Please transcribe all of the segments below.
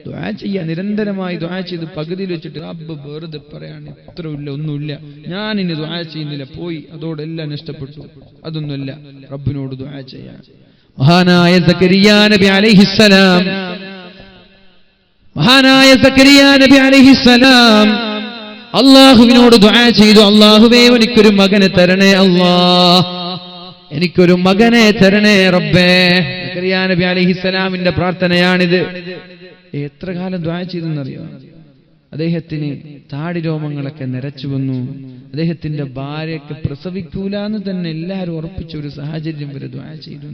ദുആ ചെയ്യാ, നിരന്തരമായി ദുആ ചെയ്ത് പകുതിയിൽ വെച്ചിട്ട് റബ്ബ് വെറുതെ പറയാണ് ഇത്രയില്ല, ഒന്നുമില്ല, ഞാൻ ഇനി ദുആ ചെയ്യുന്നില്ല, പോയി, അതോടെല്ലാം നഷ്ടപ്പെട്ടു, അതൊന്നുമില്ല. റബ്ബിനോട് ദുആ ചെയ്യാൻ. മഹാനായ സക്കരിയ നബി അലൈഹിസ്സലാം, മഹാനായ സക്കരിയ നബി അലൈഹിസ്സലാം അല്ലാഹുവിനോട് ദുആ ചെയ്തു, അല്ലാഹുവേ എനിക്കൊരു മകനെ തരണേ, അല്ലാഹ് എനിക്കൊരു മകനെ തരണേ റബ്ബേ. സക്കരിയ നബി അലൈഹിസ്സലാമിന്റെ പ്രാർത്ഥനയാണിത്. എത്ര കാലം ദുആ ചെയ്തെന്നറിയോ? അദ്ദേഹത്തിന് താടി രോമങ്ങളൊക്കെ നിരച്ചു വന്നു. അദ്ദേഹത്തിന്റെ ഭാര്യയ്ക്ക് പ്രസവിക്കൂല എന്ന് തന്നെ എല്ലാവരും ഉറപ്പിച്ച ഒരു സാഹചര്യം വരെ ദുആ ചെയ്തു.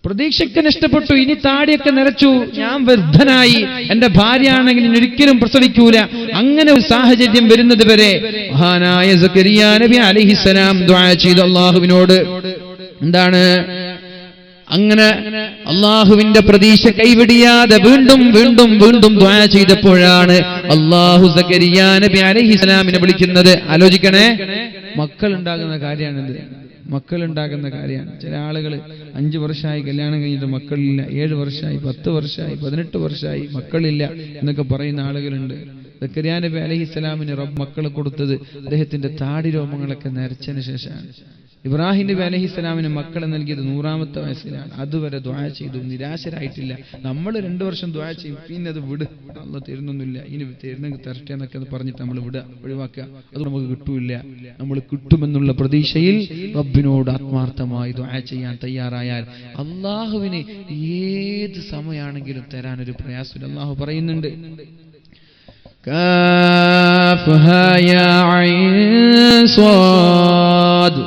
പ്രതീക്ഷയ്ക്ക് നഷ്ടപ്പെട്ടു. ഇനി താടിയൊക്കെ നിറച്ചു, ഞാൻ വൃദ്ധനായി, എന്റെ ഭാര്യയാണെങ്കിൽ ഇനി ഒരിക്കലും പ്രസവിക്കൂല. അങ്ങനെ ഒരു സാഹചര്യം വരുന്നത് വരെ മഹാനായ സക്കരിയ നബി അലൈഹിസ്സലാം ദുആ ചെയ്തു അല്ലാഹുവിനോട്. എന്താണ്? അങ്ങനെ അള്ളാഹുവിന്റെ പ്രതീക്ഷ കൈവിടിയാതെ വീണ്ടും വീണ്ടും വീണ്ടും ദുആ ചെയ്തപ്പോഴാണ് അല്ലാഹു സക്കരിയ നബി അലൈഹിസ്സലാമിനെ വിളിക്കുന്നത്. ആലോചിക്കണേ, മക്കൾ ഉണ്ടാകുന്ന കാര്യമാണിത്. മക്കളുണ്ടാകുന്ന കാര്യമാണ്. ചില ആളുകൾ 5 വർഷമായി കല്യാണം കഴിഞ്ഞിട്ട് മക്കളില്ല, 7 വർഷമായി, 10 വർഷമായി, 18 വർഷമായി മക്കളില്ല എന്നൊക്കെ പറയുന്ന ആളുകളുണ്ട്. സക്കരിയ നബി അലൈഹിസ്സലാമിന് റബ്ബ് മക്കളെ കൊടുത്തത് അദ്ദേഹത്തിന്റെ താടി രോമങ്ങളൊക്കെ നരച്ചതിന് ശേഷമാണ്. ഇബ്രാഹിം നബി അലൈഹിസ്സലാമിന് മക്കളെ നൽകിയത് 100ാമത്തെ വയസ്സിലാണ്. അതുവരെ ദുആ ചെയ്തു, നിരാശരായിട്ടില്ല. നമ്മൾ 2 വർഷം ദുആ ചെയ്യും, പിന്നെ അത് വിട്, അല്ലാഹ് തരുന്നൊന്നുമില്ല, ഇനി തരുന്നെങ്കിൽ തരട്ടെ എന്നൊക്കെ പറഞ്ഞിട്ട് നമ്മൾ ഒഴിവാക്കുക. അത് നമുക്ക് കിട്ടൂല. നമ്മൾ കിട്ടുമെന്നുള്ള പ്രതീക്ഷയിൽ റബ്ബിനോട് ആത്മാർത്ഥമായി ദുആ ചെയ്യാൻ തയ്യാറായാൽ അല്ലാഹുവിന് ഏത് സമയമാണെങ്കിലും തരാനൊരു പ്രയാസമില്ല. അല്ലാഹു പറയുന്നുണ്ട്, കാഫ്ഹാ യാ ഐൻ സ്വാദ്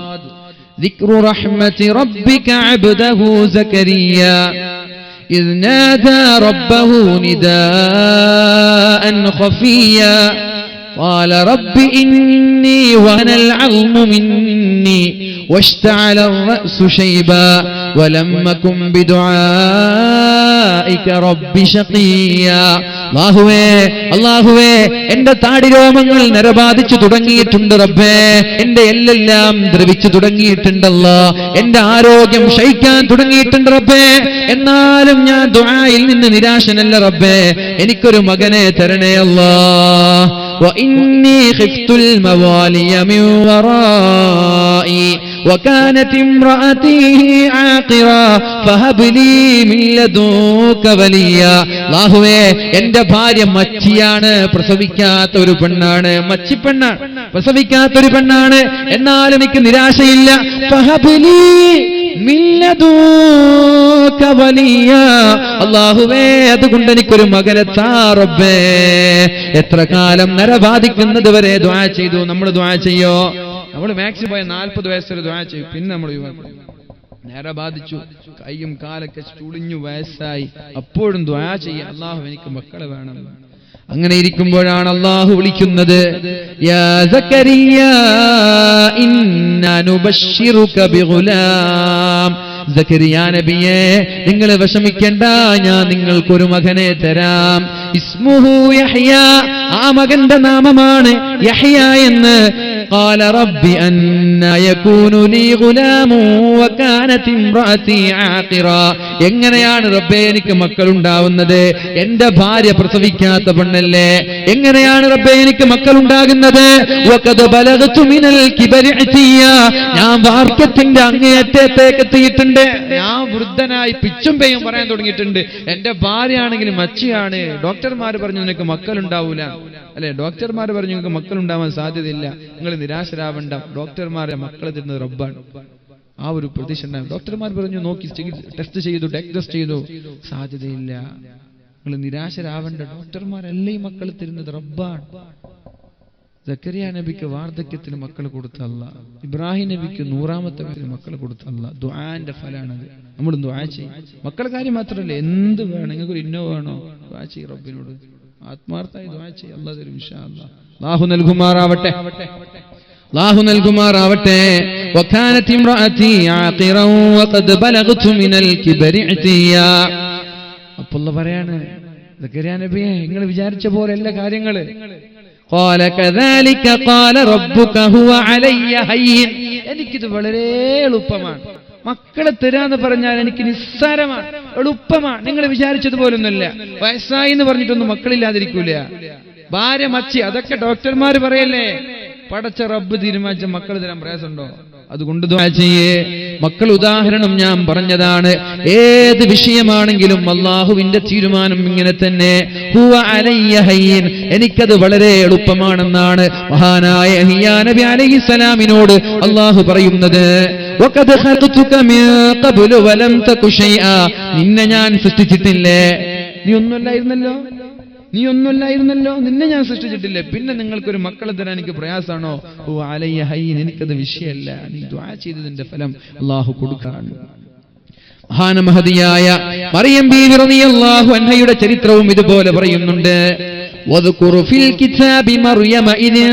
ذكر رحمة ربك عبده زكريا إذ نادى ربه نداء خفيا قال رب إني وهن العظم مني واشتعل الرأس شيبا ولم أكن بدعائك رب شقيا. അല്ലാഹുവേ എന്റെ താടിരോമങ്ങൾ നരബാധിച്ചു തുടങ്ങിയിട്ടുണ്ട് റബ്ബേ, എന്റെ എല്ലെല്ലാം ദ്രവിച്ചു തുടങ്ങിയിട്ടുണ്ടല്ലോ, എന്റെ ആരോഗ്യം ക്ഷയിക്കാൻ തുടങ്ങിയിട്ടുണ്ട് റബ്ബേ. എന്നാലും ഞാൻ ദുആയിൽ നിന്ന് നിരാശനല്ല റബ്ബേ, എനിക്കൊരു മകനെ തരണേ അല്ലാഹ്. وإني خفت الموالي من ورائي وكانت امرأتي عاقرا فهب لي من لدنك وليا. അല്ലാഹുവേ എന്റെ ഭാര്യ മച്ചിയാണ്, പ്രസവിക്കാത്ത ഒരു പെണ്ണാണ്, മച്ചിപ്പെണ്ണാണ്, പ്രസവിക്കാത്ത ഒരു പെണ്ണാണ്. എന്നാലും എനിക്ക് നിരാശയില്ല. ഫഹബ് ലീ മിൻ ലദുക വലിയാ. അല്ലാഹുവേ അതുകൊണ്ട് എനിക്കൊരു മകനെ താ റബ്ബേ. എത്ര കാലം നരബാധിക്കുന്നത് വരെ ദുആ ചെയ്തു. നമ്മൾ ദുആ ചെയ്യോ? നമ്മൾ മാക്സിമം പോയ 40 വയസ്സ് വരെ ദുആ ചെയ്യും, പിന്നെ നമ്മൾ നേരെ ബാധിച്ചു, കൈയും കാലൊക്കെ ചുളിഞ്ഞു, വയസ്സായി, അപ്പോഴും ദുആ ചെയ്യ, അല്ലാഹു എനിക്ക് മക്കളെ വേണം. അങ്ങനെ ഇരിക്കുമ്പോഴാണ് അല്ലാഹു വിളിക്കുന്നത്, യാ സക്കരിയ ഇന്നാ നുബശ്ശിറുക ബിഗുലാം. സക്കരിയ നബിയെ നിങ്ങൾ വിഷമിക്കേണ്ട, ഞാൻ നിങ്ങൾക്കൊരു മകനെ തരാം. ഇസ്മുഹു യഹ്യ, ആ മകന്റെ നാമമാണ് യഹ്യ എന്ന്. قال رب أنى يكون لي غلام وكانت امرأتي عاقرا. എങ്ങനെയാണ് റബ്ബേ എനിക്ക് മക്കൾ ഉണ്ടാവുന്നത്? എന്റെ ഭാര്യ പ്രസവിക്കാത്ത പെണ്ണല്ലേ, എങ്ങനെയാണ് റബ്ബേ എനിക്ക് മക്കൾ ഉണ്ടാകുന്നത്? വഖദ് ബലഗ്തു മിനൽ കിബരി അതിയ, ഞാൻ വാർദ്ധക്യത്തിന്റെ അങ്ങേയറ്റത്തേക്ക് എത്തിയിട്ടുണ്ട്, ഞാൻ വൃദ്ധനായി പിച്ചും പേയും പറയാൻ തുടങ്ങിയിട്ടുണ്ട്. എന്റെ ഭാര്യയാണെങ്കിൽ മച്ചിയാണ്. ഡോക്ടർമാർ പറഞ്ഞു നിനക്ക് മക്കൾ ഉണ്ടാവൂല, അല്ലെ? ഡോക്ടർമാർ പറഞ്ഞു നിങ്ങൾക്ക് മക്കൾ ഉണ്ടാവാൻ സാധ്യതയില്ല, നിങ്ങൾ നിരാശരാവണ്ട, ഡോക്ടർമാരെ മക്കളെ തരുന്നത് റബ്ബാണ്. ആ ഒരു പ്രതീക്ഷ ഉണ്ടാകും. ഡോക്ടർമാർ പറഞ്ഞു, നോക്കി ടെസ്റ്റ് ചെയ്തു, ടെസ്റ്റ് ചെയ്തു, സാധ്യതയില്ല, നിങ്ങൾ നിരാശരാവണ്ട, ഡോക്ടർമാരല്ലേ ഈ മക്കളെ തരുന്നത്, റബ്ബാണ്. സക്കരിയ നബിക്ക് വാർദ്ധക്യത്തിൽ മക്കൾ കൊടുത്ത അല്ലാഹ്, ഇബ്രാഹിം നബിക്ക് 100ാമത്തെ വയസ്സിൽ മക്കൾ കൊടുത്ത അല്ലാഹ്. ദുആന്റെ ഫലാണത്. നമ്മൾ ദുആ ചെയ്യും. മക്കളുടെ കാര്യം മാത്രമല്ല, എന്ത് വേണം, നിങ്ങൾക്ക് ഒരു ഇന്നോ വേണോ, ദുആ ചെയ്യും റബ്ബിനോട്, ആത്മാർത്ഥമായി ദുആ ചെയ്യും, അല്ലാഹ് തരും ഇൻഷാ അല്ലാഹ്. അല്ലാഹു നൽകുമാറാവട്ടെ, അല്ലാഹു നൽകുമാറാവട്ടെ. വകാനത് ഇംറഅതി ആഖിറൻ വഖദ് ബലഗ്തു മിനൽ കിബരി അതിയ. അപ്പോൾ അല്ലാഹ് പറയാണ്, സക്കരിയ നബിയെ നിങ്ങൾ വിചാരിച്ച പോലെ എല്ലാ കാര്യങ്ങള്. ഖാല കദാലിക ഖാല റബ്ബുക ഹുവ അലയ്യ ഹയ്യിൻ, എനിക്കിത് വളരെ എളുപ്പമാണ്. മക്കളെ തരാന്ന് പറഞ്ഞാൽ എനിക്ക് നിസ്സാരമാണ്, എളുപ്പമാണ്. നിങ്ങൾ വിചാരിച്ചതുപോലൊന്നുമല്ല. വയസ്സായി എന്ന് പറഞ്ഞിട്ടൊന്നും മക്കളില്ലാതിരിക്കൂല. ഭാര്യ, മച്ചി, അതൊക്കെ ഡോക്ടർമാര് പറയല്ലേ. പടച്ച റബ്ബ് തീരുമാനിച്ച മക്കൾ തരാൻ പ്രയാസമുണ്ടോ? അതുകൊണ്ട് ദുആ ചെയ്യേ. മക്കൾ ഉദാഹരണം ഞാൻ പറഞ്ഞതാണ്. ഏത് വിഷയമാണെങ്കിലും അല്ലാഹുവിന്റെ തീരുമാനം ഇങ്ങനെ തന്നെ. ഹുവ അലയ്യ ഹയ്യിൻ, എനിക്കത് വളരെ എളുപ്പമാണെന്നാണ് മഹാനായ യഹ്യാ നബി അലൈഹിസ്സലാമിനോട് അല്ലാഹു പറയുന്നത്. വഖദ് ഖലഖതുക മിൻ ഖബ്ലു വലം തകു ശൈആ, നിന്നെ ഞാൻ സൃഷ്ടിച്ചിട്ടില്ലേ, നീ ഒന്നുമല്ലായിരുന്നല്ലോ, നിന്നെ ഞാൻ സൃഷ്ടിച്ചിട്ടില്ലേ, പിന്നെ നിങ്ങൾക്കൊരു മക്കളെ തരാൻ എനിക്ക് പ്രയാസമാണോ? ഓ അലയ്യ ഹയ്യിൻ, എനിക്കത് വിഷയമല്ല. നീ ദുആ ചെയ്തതിന്റെ ഫലം അല്ലാഹു കൊടുക്കാൻ. മഹാനമഹദിയായ മറിയം ബീവി റളിയല്ലാഹു അൻഹയുടെ ചരിത്രവും ഇതുപോലെ പറയുന്നുണ്ട്. വദ്കുർ ഫിൽ കിതാബി മറിയമ ഇദ്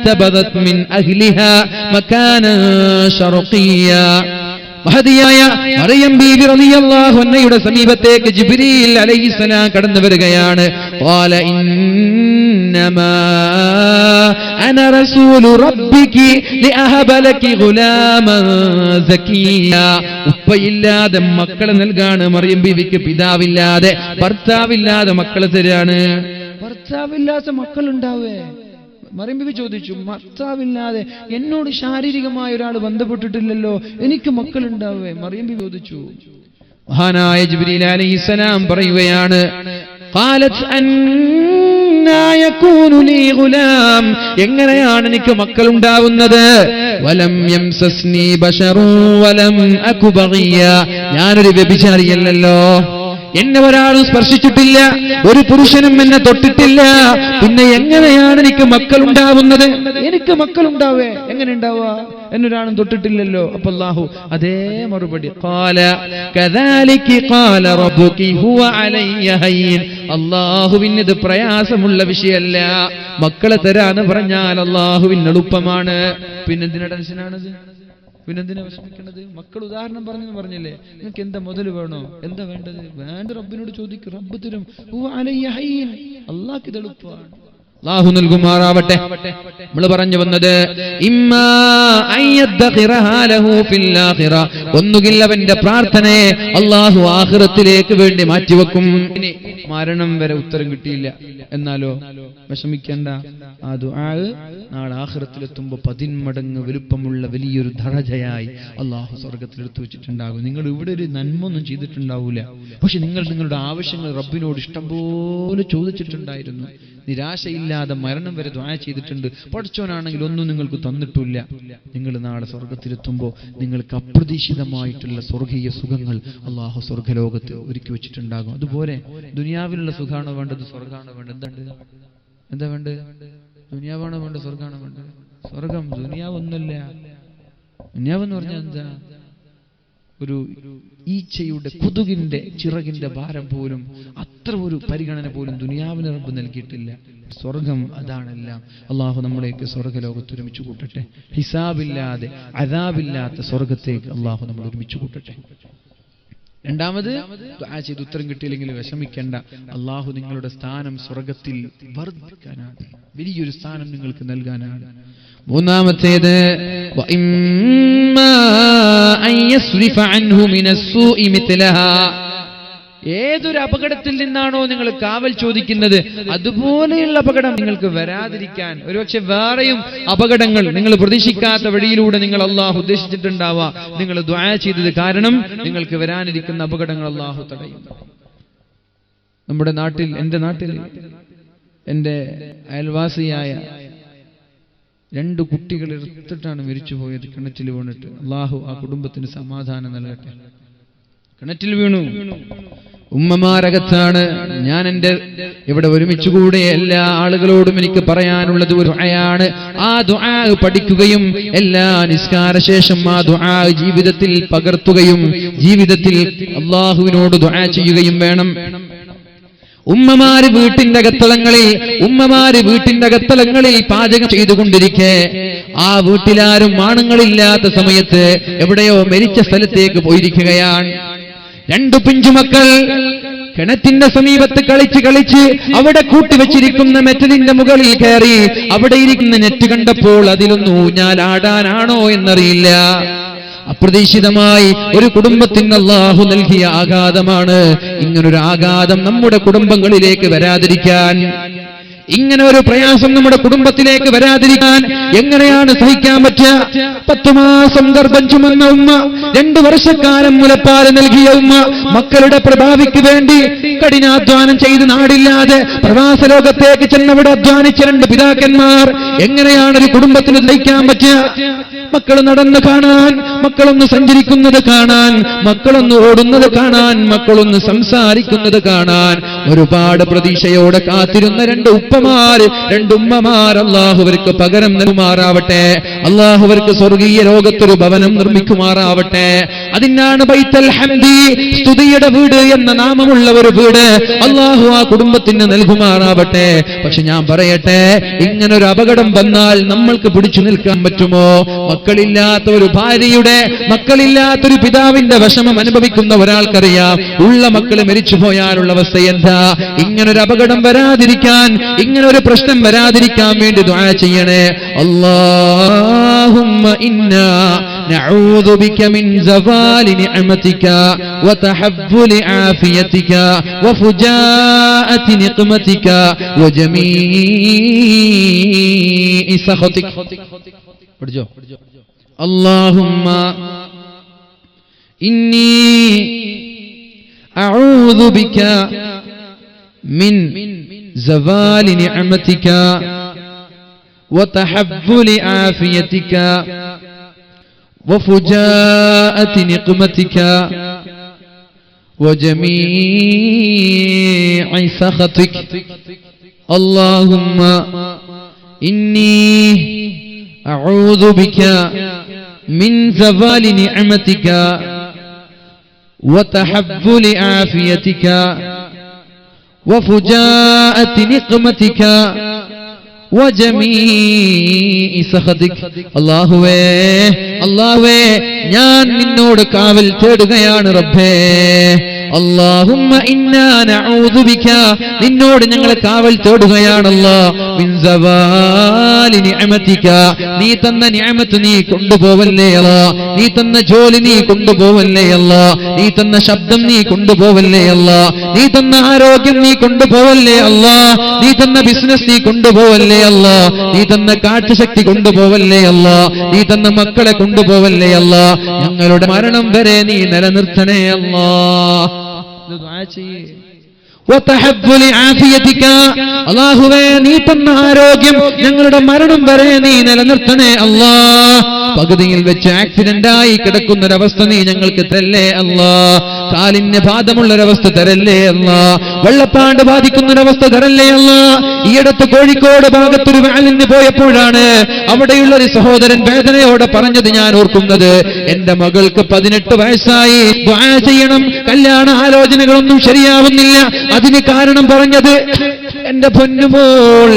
തബദത് മിൻ അഹ്ലിഹാ മകാനൻ ശർഖിയ്യ. മഹദിയായ മറിയം ബീവി റളിയല്ലാഹു അൻഹയുടെ സമീപത്തേക്ക് ജിബ്രീൽ അലൈഹിസ്സലാം കടന്നു വരികയാണ്. ഖാല ഇന്നമാ അന റസൂലു റബ്ബികി ലിഅഹബ ലകി ഗുലാമൻ സകിയ. ഉപ്പയില്ലാതെ മക്കളെ നൽകാണ് മറിയം ബീവിക്ക്. പിതാവില്ലാതെ, ഭർത്താവില്ലാതെ മക്കളെ തരാണ്. ഭർത്താവില്ലാത്ത മക്കളുണ്ടാവേ? മറിയം ബീവി ചോദിച്ചു, ഭർത്താവില്ലാതെ എന്നോട് ശാരീരികമായ ഒരാൾ ബന്ധപ്പെട്ടിട്ടില്ലല്ലോ, എനിക്ക് മക്കളുണ്ടാവേ? മറിയം ബീവി ചോദിച്ചു. മഹാനായ ജിബ്രീൽ അലൈഹിസ്സലാം പറയുകയാണ്, ഖാലത് അന്നാ യകൂനു ലീ ഗുലാം, എങ്ങനെയാണ് എനിക്ക് മക്കൾ ഉണ്ടാവുന്നത്? വലം യംസസ്നി ബശറു വലം അകു ബഗിയ, ഞാനൊരു വ്യഭിചാരിയല്ലല്ലോ, എന്നെ ഒരാളും സ്പർശിച്ചിട്ടില്ല, ഒരു പുരുഷനും എന്നെ തൊട്ടിട്ടില്ല, പിന്നെ എങ്ങനെയാണ് എനിക്ക് മക്കൾ ഉണ്ടാവുന്നത്? എനിക്ക് മക്കൾ ഉണ്ടാവേ? എങ്ങനെ ഉണ്ടാവുക? എന്നൊരാളും തൊട്ടിട്ടില്ലല്ലോ. അപ്പൊ അല്ലാഹു അതേ മറുപടി, ഖാല കദാലികി ഖാല റബ്ബുകി ഹുവ അലയ്യ ഹയ്യിൻ, അല്ലാഹുവിന് ഇത് പ്രയാസമുള്ള വിഷയമല്ല. മക്കളെ തരാന്ന് പറഞ്ഞാൽ അല്ലാഹുവിന് എളുപ്പമാണ്. പിന്നെന്തിനാ ടെൻഷനാണത്? പിന്നെന്തിനാ വിഷമിക്കേണ്ടത്? മക്കൾ ഉദാഹരണം പറഞ്ഞില്ലേ, നിങ്ങൾക്ക് എന്താ മുതൽ വേണോ, എന്താ വേണ്ടത്? വേണ്ട റബ്ബിനോട് ചോദിക്കും, റബ്ബ് തരും. അല്ലാഹുക്ക് ഇത് എളുപ്പമാണ്. അല്ലാഹു നൽകുമാറാവട്ടെ. നമ്മൾ പറഞ്ഞു വന്നത് ഒന്നുകിൽ അവന്റെ പ്രാർത്ഥനയെ അല്ലാഹു ആഖിറത്തിലേക്ക് വേണ്ടി മാറ്റിവെക്കും. മരണം വരെ ഉത്തരം കിട്ടിയില്ല എന്നാലോ വിഷമിക്കേണ്ട. ആ ദുആ നാളെ ആഖിറത്തിലെത്തുമ്പോൾ 10 മടങ്ങ് വലുപ്പമുള്ള വലിയൊരു ദറജയായി അല്ലാഹു സ്വർഗ്ഗത്തിൽ എടുത്തു വെച്ചിട്ടുണ്ടാകും. നിങ്ങൾ ഇവിടെ ഒരു നന്മ ഒന്നും ചെയ്തിട്ടുണ്ടാവൂല, പക്ഷെ നിങ്ങൾ നിങ്ങളുടെ ആവശ്യങ്ങൾ റബ്ബിനോട് ഇഷ്ടംപോലെ ചോദിച്ചിട്ടുണ്ടായിരുന്നു. നിരാശയില്ലാതെ മരണം വരെ ദുആ ചെയ്തിട്ടുണ്ട്. പഠിച്ചവനാണെങ്കിൽ ഒന്നും നിങ്ങൾക്ക് തന്നിട്ടില്ല. നിങ്ങൾ നാളെ സ്വർഗ്ഗത്തിലെത്തുമ്പോൾ നിങ്ങൾക്ക് അപ്രതീക്ഷിതമായിട്ടുള്ള സ്വർഗീയ സുഖങ്ങൾ അല്ലാഹു സ്വർഗ്ഗലോകത്ത് ഒരുക്കി വെച്ചിട്ടുണ്ടാകും. അതുപോലെ ദുനിയാവിലുള്ള സുഖാണോ വേണ്ടത്, സ്വർഗ്ഗാണോ വേണ്ടത്? എന്താ വേണ്ടത്? ദുനിയാവാണോ വേണ്ടത്, സ്വർഗ്ഗാണോ വേണ്ടത്? സ്വർഗം. ദുനിയാവൊന്നുമില്ല. ദുനിയാവെന്ന് പറഞ്ഞാൽ എന്താ? ഒരു ഈച്ചയുടെ കൊതുകിന്റെ ചിറകിന്റെ ഭാരം പോലും, അത്ര ഒരു പരിഗണന പോലും ദുനിയാവിന് റബ്ബ് നൽകിയിട്ടില്ല. സ്വർഗം അതാണെല്ലാം. അള്ളാഹു നമ്മളേക്ക് സ്വർഗ്ഗലോകത്ത് ഒരുമിച്ച് കൂട്ടട്ടെ. ഹിസാബില്ലാതെ അദാബില്ലാത്ത സ്വർഗത്തേക്ക് അള്ളാഹു നമ്മൾ ഒരുമിച്ച് കൂട്ടട്ടെ. രണ്ടാമത്, ദുആ ചെയ്ത് ഉത്തരം കിട്ടിയില്ലെങ്കിൽ വിഷമിക്കേണ്ട. അള്ളാഹു നിങ്ങളുടെ സ്ഥാനം സ്വർഗത്തിൽ വർദ്ധിക്കാനാണ്, വലിയൊരു സ്ഥാനം നിങ്ങൾക്ക് നൽകാനാണ്. മൂന്നാമത്തേത്, ഏതൊരു അപകടത്തിൽ നിന്നാണോ നിങ്ങൾ കാവൽ ചോദിക്കുന്നത്, അതുപോലെയുള്ള അപകടം നിങ്ങൾക്ക് വരാതിരിക്കാൻ ഒരുപക്ഷെ വേറെയും അപകടങ്ങൾ നിങ്ങൾ പ്രതീക്ഷിക്കാത്ത വഴിയിലൂടെ നിങ്ങൾ അള്ളാഹു ഉദ്ദേശിച്ചിട്ടുണ്ടാവാം. നിങ്ങൾ ദുആ ചെയ്തത് കാരണം നിങ്ങൾക്ക് വരാനിരിക്കുന്ന അപകടങ്ങൾ അള്ളാഹു തടയും. നമ്മുടെ നാട്ടിൽ, എൻ്റെ നാട്ടിൽ, എൻ്റെ അയൽവാസിയായ 2 കുട്ടികൾ എടുത്തിട്ടാണ് മരിച്ചുപോയത്, കിണറ്റിൽ വീണിട്ട്. അള്ളാഹു ആ കുടുംബത്തിന് സമാധാനം നൽകട്ടെ. കിണറ്റിൽ വീണു. ഉമ്മമാരകത്താണ്. ഞാൻ എൻ്റെ ഇവിടെ ഒരുമിച്ചുകൂടെ എല്ലാ ആളുകളോടും എനിക്ക് പറയാനുള്ളത് ഒരു ദുആയാണ്. ആ ദുആ പഠിക്കുകയും എല്ലാ നിസ്കാര ശേഷം ആ ദുആ ജീവിതത്തിൽ പകർത്തുകയും ജീവിതത്തിൽ അള്ളാഹുവിനോട് ദുആ ചെയ്യുകയും വേണം. ഉമ്മമാര് വീട്ടിന്റെ അകത്തളങ്ങളിൽ പാചകം ചെയ്തുകൊണ്ടിരിക്കെ ആ വീട്ടിലാരും ആണുങ്ങളില്ലാത്ത സമയത്ത് എവിടെയോ മരിച്ച സ്ഥലത്തേക്ക് പോയിരിക്കുകയാണ്. 2 പിഞ്ചുമക്കൾ കിണറ്റിന്റെ സമീപത്ത് കളിച്ച് അവിടെ കൂട്ടിവെച്ചിരിക്കുന്ന മെറ്റലിന്റെ മുകളിൽ കയറി അവിടെ ഇരിക്കുന്ന നെറ്റ് കണ്ടപ്പോൾ അതിലൊന്ന് ഊഞ്ഞാലാടാനാണോ എന്നറിയില്ല. അപ്രതീക്ഷിതമായി ഒരു കുടുംബത്തിന് അല്ലാഹു നൽകിയ ആഘാതമാണ്. ഇങ്ങനൊരു ആഘാതം നമ്മുടെ കുടുംബങ്ങളിലേക്ക് വരാതിരിക്കാൻ, ഇങ്ങനെ ഒരു പ്രയാസം നമ്മുടെ കുടുംബത്തിലേക്ക് വരാതിരിക്കാൻ എങ്ങനെയാണ് സഹിക്കാൻ പറ്റുക? 10 മാസം ഗർഭം ചുമന്ന ഉമ്മ, 2 വർഷക്കാലം മുലപ്പാൽ നൽകിയ ഉമ്മ, മക്കളുടെ പ്രഭാവിക്ക് വേണ്ടി കഠിനാധ്വാനം ചെയ്ത് നാടില്ലാതെ പ്രവാസ ലോകത്തേക്ക് ചെന്നവിടെ അധ്വാനിച്ച 2 പിതാക്കന്മാർ, എങ്ങനെയാണ് ഒരു കുടുംബത്തിന് സഹിക്കാൻ പറ്റുക? മക്കൾ നടന്നു കാണാൻ, മക്കളൊന്ന് സഞ്ചരിക്കുന്നത് കാണാൻ, മക്കളൊന്ന് ഓടുന്നത് കാണാൻ, മക്കളൊന്ന് സംസാരിക്കുന്നത് കാണാൻ ഒരുപാട് പ്രതീക്ഷയോടെ കാത്തിരുന്ന 2 ഉപ്പമാര്, 2 ഉമ്മമാർ അല്ലാഹുവർക്ക് പകരം നൽകുമാറാവട്ടെ. അല്ലാഹുവർക്ക് സ്വർഗീയ ലോകത്തൊരു ഭവനം നിർമ്മിക്കുമാറാവട്ടെ. അതിനാണ് ബൈത്തുൽ ഹംദി, സ്തുതിയുടെ വീട് എന്ന നാമമുള്ള ഒരു വീട് അല്ലാഹു ആ കുടുംബത്തിന് നൽകുമാറാവട്ടെ. പക്ഷെ ഞാൻ പറയട്ടെ, ഇങ്ങനൊരു അപകടം വന്നാൽ നമ്മൾക്ക് പിടിച്ചു നിൽക്കാൻ പറ്റുമോ? മക്കളില്ലാത്ത ഒരു ഭാര്യയുടെ, മക്കളില്ലാത്തൊരു പിതാവിന്റെ വിഷമം അനുഭവിക്കുന്ന ഒരാൾക്കറിയാം. ഉള്ള മക്കൾ മരിച്ചു പോയാലുള്ള അവസ്ഥ എന്താ? ഇങ്ങനൊരു അപകടം വരാതിരിക്കാൻ, ഇങ്ങനൊരു പ്രശ്നം വരാതിരിക്കാൻ വേണ്ടി ദുആ ചെയ്യണേ. അല്ലാഹുമ്മ ഇന്നാ നഊദു ബിക മിൻ സവാലി നിഅമതിക വതഹവ്വുലി ആഫിയതിക വഫുജാഅതി നിഖ്മതിക വജമീഇ സഖതിക. പഠിച്ചോ? അല്ലാഹുമ്മ ഇന്നി അഊദു ബിക മിൻ زوال نعمتك وتحول عافيتك وفجاءة نقمتك وجميع سخطك. اللهم إني أعوذ بك من زوال نعمتك وتحول عافيتك وفجاءة نقمتك وجميع سخطك. അല്ലാഹുവേ ഞാൻ നിന്നോട് കാവൽ തേടുകയാണ് റബ്ബേ. അല്ലാഹുമ്മ ഇന്നാ നഊദു ബിക, നിന്നോട് ഞങ്ങൾ കാവൽ തേടുകയാണല്ലോ. മിൻ സവാലി നിഅമതിക, നീ തന്ന നിഅമത്ത് നീ കൊണ്ടുപോവല്ലേ അല്ലാ. നീ തന്ന ജോലി നീ കൊണ്ടുപോവല്ലേ അല്ലാ. നീ തന്ന ശബ്ദം നീ കൊണ്ടുപോവല്ലേ അല്ലാ. നീ തന്ന ആരോഗ്യം നീ കൊണ്ടുപോവല്ലേ അല്ലാ. നീ തന്ന ബിസിനസ് നീ കൊണ്ടുപോവല്ലേ അല്ലാ. നീ തന്ന കാഴ്ചശക്തി കൊണ്ടുപോവല്ലേ അല്ലാ. നീ തന്ന മക്കളെ കൊണ്ടുപോവല്ലേ അല്ലാ. ഞങ്ങളുടെ മരണം വരെ നീ നിലനിർത്തണേ അല്ലാ. അല്ലാഹുവേ നീ തന്ന ആരോഗ്യം ഞങ്ങളുടെ മരണം വരെ നീ നിലനിർത്തണേ അല്ലാ. പകുതിയിൽ വെച്ച് ആക്സിഡന്റായി കിടക്കുന്നൊരവസ്ഥ നീ ഞങ്ങൾക്ക് തരല്ലേ അല്ലാ. കാലിന് ബാധമുള്ളൊരവസ്ഥ തരല്ലേ അല്ലാ. വെള്ളപ്പാണ്ട് ബാധിക്കുന്നൊരവസ്ഥ തരല്ലേ അല്ലാ. ഈയടുത്ത് കോഴിക്കോട് ഭാഗത്തൊരു വാലിന് പോയപ്പോഴാണ് അവിടെയുള്ള ഒരു സഹോദരൻ വേദനയോടെ പറഞ്ഞത് ഞാൻ ഓർക്കുന്നത്. എന്റെ മകൾക്ക് 18 വയസ്സായി, ദുആ ചെയ്യണം, കല്യാണ ആലോചനകളൊന്നും ശരിയാവുന്നില്ല. അതിന് കാരണം പറഞ്ഞത് എന്റെ പൊന്നുമോൾ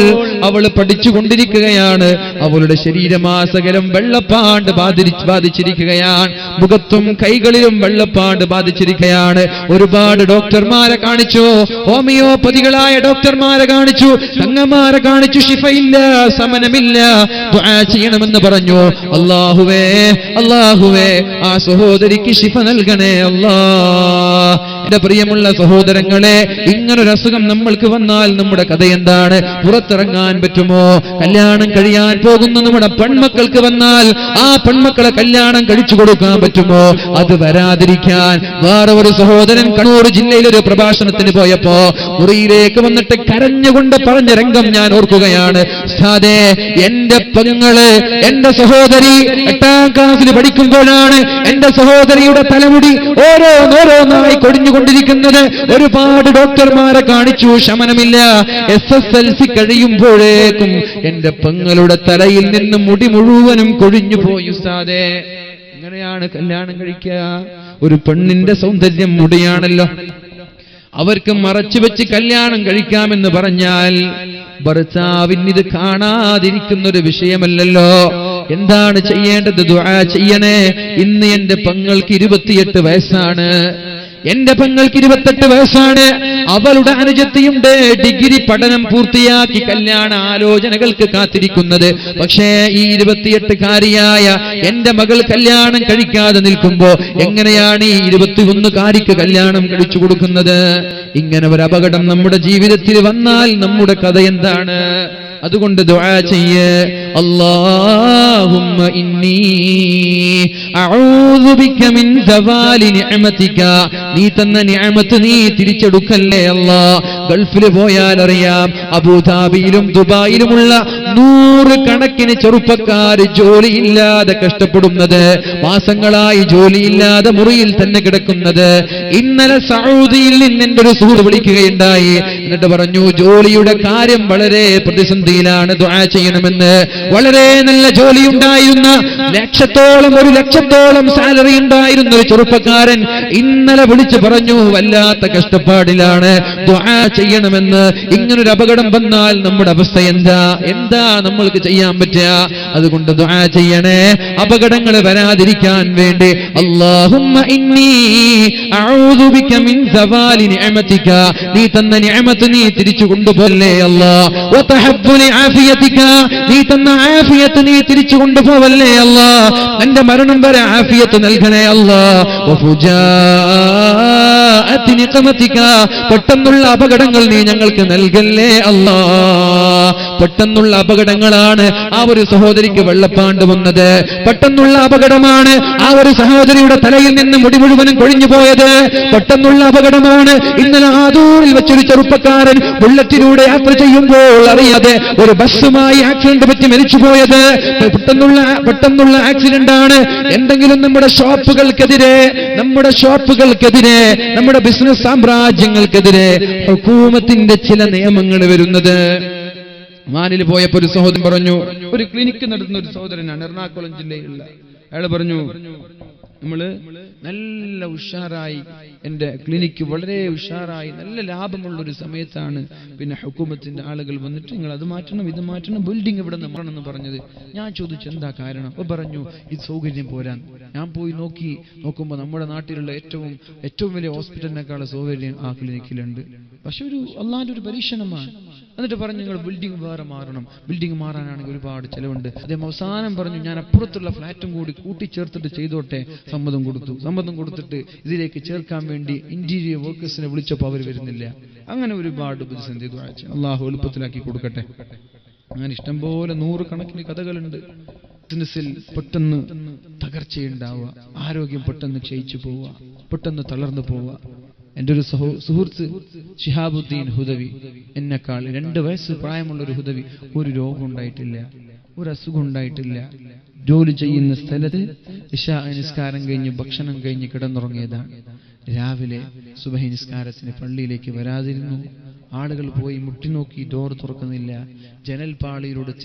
അവള് പഠിച്ചുകൊണ്ടിരിക്കുകയാണ്, അവളുടെ ശരീരമാസകലം വെള്ളപ്പാണ്ട് ബാധിച്ചിരിക്കുകയാണ്, മുഖത്തും കൈകളിലും വെള്ളപ്പാണ്ട് ബാധിച്ചിരിക്കുകയാണ്. ഒരുപാട് ഡോക്ടർമാരെ കാണിച്ചു, ഹോമിയോപ്പതികളായ ഡോക്ടർമാരെ കാണിച്ചു, തങ്ങന്മാരെ കാണിച്ചു, ശിഫയില്ല, സമനമില്ല, ദുആ ചെയ്യണമെന്ന് പറഞ്ഞു. അല്ലാഹുവേ അല്ലാഹുവേ ആ സഹോദരിക്ക് ശിഫ നൽകണേ അല്ലാ. എന്റെ പ്രിയമുള്ള സഹോദരങ്ങളെ, ഇങ്ങനൊരു അസുഖം നമ്മൾക്ക് വന്നാൽ നമ്മുടെ കഥ എന്താണ്? പുറത്തിറങ്ങാൻ പറ്റുമോ? കല്യാണം കഴിയാൻ പോകുന്ന നമ്മുടെ പെൺമക്കൾക്ക് വന്നാൽ ആ പെൺമക്കളെ കല്യാണം കഴിച്ചു കൊടുക്കാൻ പറ്റുമോ? അത് വരാതിരിക്കാൻ വേറെ ഒരു സഹോദരൻ കണ്ണൂർ ജില്ലയിലൊരു പ്രഭാഷണത്തിന് പോയപ്പോ മുറിയിലേക്ക് വന്നിട്ട് കരഞ്ഞുകൊണ്ട് പറഞ്ഞ രംഗം ഞാൻ ഓർക്കുകയാണ്. ഉസ്താദേ, എന്റെ പെങ്ങള്, എന്റെ സഹോദരി 8ാം ക്ലാസ്സിൽ പഠിക്കുമ്പോഴാണ് എന്റെ സഹോദരിയുടെ തലമുടി ഓരോന്നായി കൊടിഞ്ഞുകൊണ്ടിരിക്കുന്നത്. ഒരുപാട് ഡോക്ടർമാരെ കാണിച്ചു, ശമനമില്ല. SSLC കഴിയുമ്പോഴേക്കും എന്റെ പെങ്ങളുടെ തലയിൽ നിന്ന് മുടി മുഴുവനും കൊഴിഞ്ഞു പോയി. ഉസ്താദേ, എങ്ങനെയാണ് കല്യാണം കഴിക്കുക? ഒരു പെണ്ണിന്റെ സൗന്ദര്യം മുടിയാണല്ലോ. അവർക്ക് മറച്ചു വെച്ച് കല്യാണം കഴിക്കാമെന്ന് പറഞ്ഞാൽ ഭർത്താവിന് ഇത് കാണാതിരിക്കുന്നൊരു വിഷയമല്ലല്ലോ. എന്താണ് ചെയ്യേണ്ടത്? ദുആ ചെയ്യണേ. ഇന്ന് എന്റെ പെങ്ങൾക്ക് 28 വയസ്സാണ്. എന്റെ പെങ്ങൾക്ക് 28 വയസ്സാണ്. അവളുടെ അനുജത്തിയുണ്ട്, ഡിഗ്രി പഠനം പൂർത്തിയാക്കി കല്യാണ ആലോചനകൾക്ക് കാത്തിരിക്കുന്നത്. പക്ഷേ ഈ 28-കാരിയായ എന്റെ മകൾ കല്യാണം കഴിക്കാതെ നിൽക്കുമ്പോ എങ്ങനെയാണ് ഈ 21-കാരിക്ക് കല്യാണം കഴിച്ചു കൊടുക്കുന്നത്? ഇങ്ങനെ ഒരു അപകടം നമ്മുടെ ജീവിതത്തിൽ വന്നാൽ നമ്മുടെ കഥ എന്താണ്? അതുകൊണ്ട് ദുആ ചെയ്യ്, അല്ലാഹുമ്മ ഇന്നി അഊദു ബിക മിൻ സവാലി നിഅമതിക. നീ തന്ന നിഅമത്ത് നീ തിരിച്ചെടുക്കല്ലേ അല്ലാ. ഗൾഫിൽ പോയാൽ അറിയാം, അബൂദാബിയിലും ദുബായിലുമുള്ള 100 കണക്കിന് ചെറുപ്പക്കാർ ജോലിയില്ലാതെ കഷ്ടപ്പെടുന്നത്, മാസങ്ങളായി ജോലിയില്ലാതെ മുറിയിൽ തന്നെ കിടക്കുന്നത്. ഇന്നലെ സൗദിയിൽ നിന്ന് എന്റെ ഒരു സുഹൃത്ത് വിളിക്കുകയുണ്ടായി. എന്നിട്ട് പറഞ്ഞു, ജോലിയുടെ കാര്യം വളരെ പ്രതിസന്ധിയിലാണ്, ദുആ ചെയ്യണമെന്ന്. വളരെ നല്ല ജോലി ഉണ്ടായിരുന്ന, 1 ലക്ഷത്തോളം സാലറി ഉണ്ടായിരുന്ന ഒരു ചെറുപ്പക്കാരൻ ഇന്നലെ വിളിച്ചു പറഞ്ഞു, വല്ലാത്ത കഷ്ടപ്പാടിലാണ്, ദുആ ചെയ്യണമെന്ന്. ഇങ്ങനൊരു അപകടം വന്നാൽ നമ്മുടെ അവസ്ഥ എന്താ നമ്മൾക്ക് ചെയ്യാൻ പറ്റുക? അതുകൊണ്ട് ദുആ ചെയ്യണേ, അപകടങ്ങൾ വരാതിരിക്കാൻ വേണ്ടി. അല്ലാഹുമ്മ ഇന്നി അഊദു ബിക മിൻ സവാലി നിഅമതിക. നീ തന്ന നിഅമത്ത് നീ തിരിച്ചു കൊണ്ടുപോകല്ലേ അല്ലാ. വതഹബ്ബുലി ആഫിയതിക. നീ തന്ന ആഫിയത്ത് നീ തിരിച്ചു കൊണ്ടുപോവല്ലേ അല്ലാ. എന്റെ മരണം വരെ ആഫിയത്ത് നൽകണേ അല്ലാ. വഫുജാഅതി നിഖമതിക. പെട്ടെന്നുള്ള അപകടങ്ങൾ നീ ഞങ്ങൾക്ക് നൽകല്ലേ അല്ലാ. പെട്ടെന്നുള്ള അപകടങ്ങളാണ് ആ ഒരു സഹോദരിക്ക് വെള്ളപ്പാണ്ട് വന്നത്. പെട്ടെന്നുള്ള അപകടമാണ് ആ ഒരു സഹോദരിയുടെ തലയിൽ നിന്ന് മുടി മുഴുവനും കൊഴിഞ്ഞു പോയത്. പെട്ടെന്നുള്ള അപകടമാണ് ഇന്നലെ ആദൂരിൽ വെച്ചൊരു ചെറുപ്പക്കാരൻ ബുള്ളറ്റിലൂടെ യാത്ര ചെയ്യുമ്പോൾ അറിയാതെ ഒരു ബസ്സുമായി ആക്സിഡന്റ് പറ്റി മരിച്ചുപോയത്. പെട്ടെന്നുള്ള ആക്സിഡന്റ് ആണ്. എന്തെങ്കിലും നമ്മുടെ ഷോപ്പുകൾക്കെതിരെ, നമ്മുടെ ബിസിനസ് സാമ്രാജ്യങ്ങൾക്കെതിരെ ഹുകൂമത്തിന്റെ ചില നിയമങ്ങൾ വരുന്നത്. മാനിൽ പോയപ്പോ ഒരു സഹോദരൻ പറഞ്ഞു, ഒരു ക്ലിനിക്ക് നടത്തുന്ന ഒരു സഹോദരനാണ്, എറണാകുളം ജില്ലയിലുള്ള. അയാൾ പറഞ്ഞു, നമ്മള് നല്ല ഉഷാറായി, എന്റെ ക്ലിനിക്ക് വളരെ ഉഷാറായി നല്ല ലാഭമുള്ളൊരു സമയത്താണ് പിന്നെ ഹുകൂമത്തിന്റെ ആളുകൾ വന്നിട്ട് നിങ്ങൾ അത് മാറ്റണം, ഇത് മാറ്റണം, ബിൽഡിംഗ് ഇവിടെ നിന്ന് മാറണമെന്ന് പറഞ്ഞത്. ഞാൻ ചോദിച്ചു എന്താ കാരണം? അപ്പൊ പറഞ്ഞു, ഇത് സൗകര്യം പോരാൻ. ഞാൻ പോയി നോക്കുമ്പോൾ നമ്മുടെ നാട്ടിലുള്ള ഏറ്റവും വലിയ ഹോസ്പിറ്റലിനേക്കാൾ സൗകര്യം ആ ക്ലിനിക്കിലുണ്ട്. പക്ഷെ അള്ളാന്റെ ഒരു പരീക്ഷണമാണ്. എന്നിട്ട് പറഞ്ഞു, നിങ്ങൾ ബിൽഡിംഗ് വേറെ മാറണം. ബിൽഡിംഗ് മാറാനാണെങ്കിൽ ഒരുപാട് ചെലവുണ്ട്. അദ്ദേഹം അവസാനം പറഞ്ഞു, ഞാൻ അപ്പുറത്തുള്ള ഫ്ലാറ്റും കൂടി കൂട്ടിച്ചേർത്തിട്ട് ചെയ്തോട്ടെ. സമ്മതം കൊടുത്തിട്ട് ഇതിലേക്ക് ചേർക്കാൻ വേണ്ടി ഇന്റീരിയർ വർക്കേഴ്സിനെ വിളിച്ചപ്പോൾ അവർ വരുന്നില്ല. അങ്ങനെ ഒരുപാട് പ്രതിസന്ധി. അള്ളാഹു എളുപ്പത്തിലാക്കി കൊടുക്കട്ടെ. അങ്ങനെ ഇഷ്ടംപോലെ 100 കണക്കിന് കഥകളുണ്ട്. ബിസിനസ്സിൽ പെട്ടെന്ന് തകർച്ചയുണ്ടാവുക, ആരോഗ്യം പെട്ടെന്ന് ക്ഷയിച്ചു പോവുക, പെട്ടെന്ന് തളർന്നു പോവുക. എൻ്റെ ഒരു സുഹൃത്ത് ശിഹാബുദ്ദീൻ ഹുദവി, എന്നെക്കാൾ 2 വയസ്സ് പ്രായമുള്ള ഒരു ഹുദവി, ഒരു രോഗം ഉണ്ടായിട്ടില്ല, ഒരു അസുഖം ഉണ്ടായിട്ടില്ല. ജോലി ചെയ്യുന്ന സ്ഥലത്ത് ഇശാ നിസ്കാരം കഴിഞ്ഞ് ഭക്ഷണം കഴിഞ്ഞ് കിടന്നുറങ്ങിയതാണ്. രാവിലെ സുബഹി നിസ്കാരത്തിന് പള്ളിയിലേക്ക് വരാതിരുന്നു. ആളുകൾ പോയി മുട്ടിനോക്കി, ഡോർ തുറക്കുന്നില്ല. ജനൽപാളിയിലൂടെ